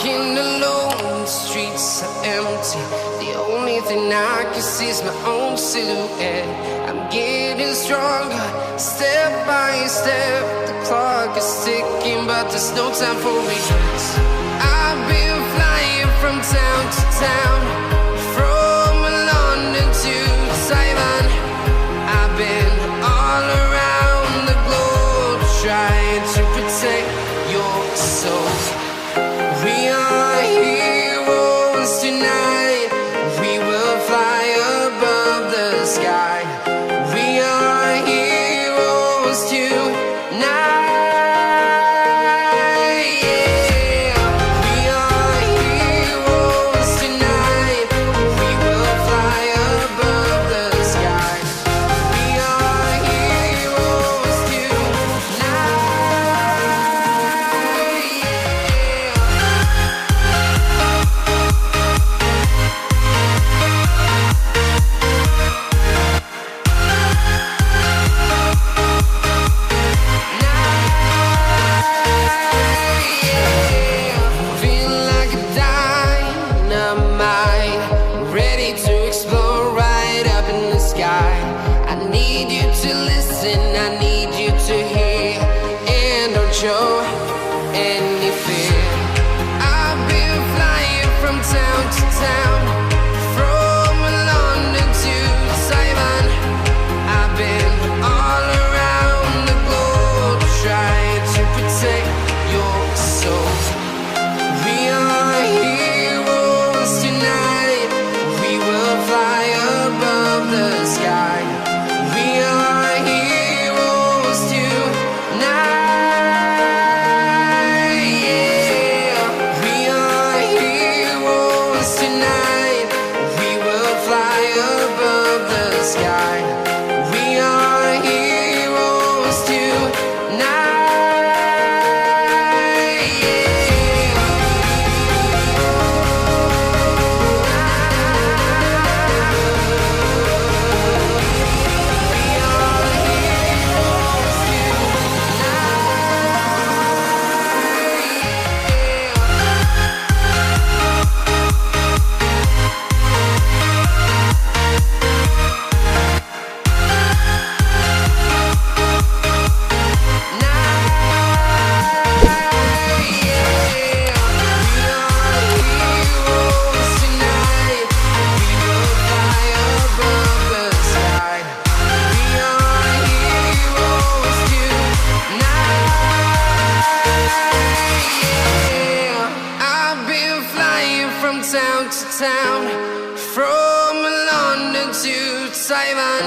walking alone, the streets are empty. The only thing I can see is my own silhouette. I'm getting stronger, step by step. The clock is ticking, but there's no time for regrets. I've been flying from town to town, from London to Taiwan. I've been all around the globe, trying to protect your soul. We are heroes tonight. We will fly above the sky. We are heroes tonight. Yeah. We are heroes tonight. We will fly above the sky. We are heroes tonight. Feel like a dynamite, ready to explode right up in the sky. I need you to listen, I need you to hear, and don't show any fear. I've been flying from town to town, from London to Taiwan. I've been all around the globe, trying to protect your soul. We are heroes tonight. We will fly above the sky. We are heroes tonight. Yeah. We are heroes tonight. We will fly above the sky. We are heroes tonight. Town to town, from London to Taiwan.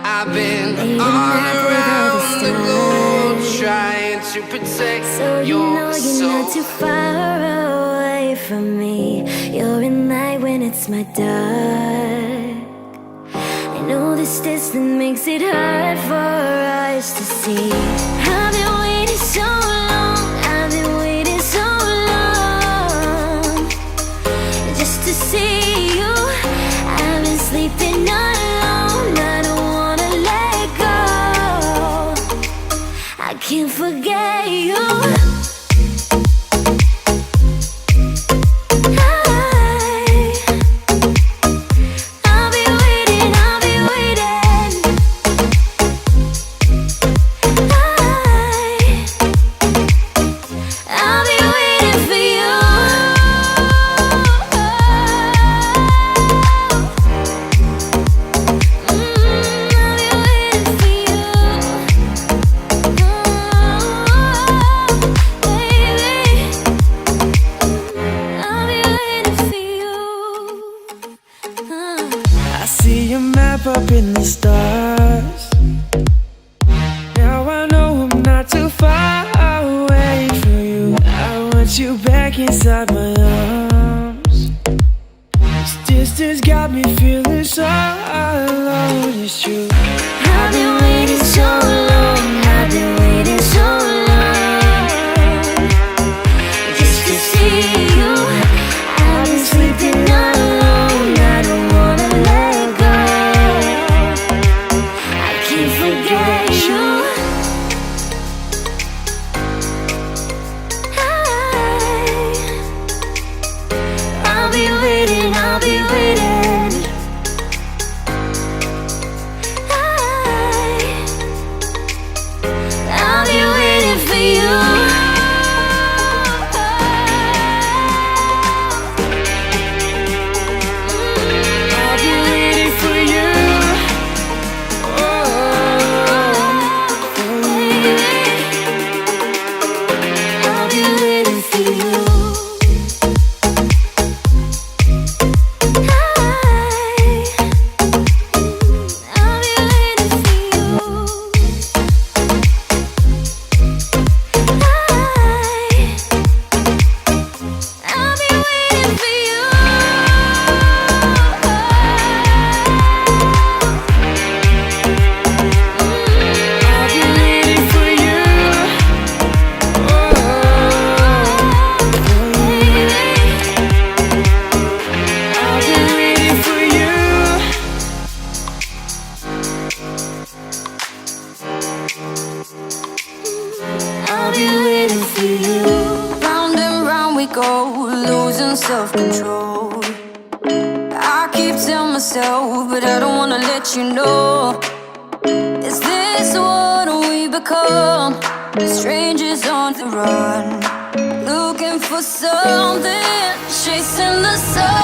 I've been all around the globe, trying to protect your soul. You're not too far away from me. You're at night when it's my dark. I know this distance makes it hard for us to see. I've been waiting so long, I've been waiting so long, just to see you. I've been sleeping alone, I don't wanna let go. I can't forget you. I'll be waiting, I'll be waiting. I'll be waiting for you. I'll be waiting for you. Baby, I'll be waiting for you. I see your map up in the stars. Now I know I'm not too far away from you. I want you back inside my arms. This distance got me feeling so alone, it's true. I've been waiting so long, I've been waiting so long, just to see you. I've been sleeping alone, I don't wanna let go. I can't forget you. waiting for you. Round and round we go, losing self-control. I keep telling myself, but I don't wanna let you know. Is this what we become? Strangers on the run, looking for something, chasing the sun.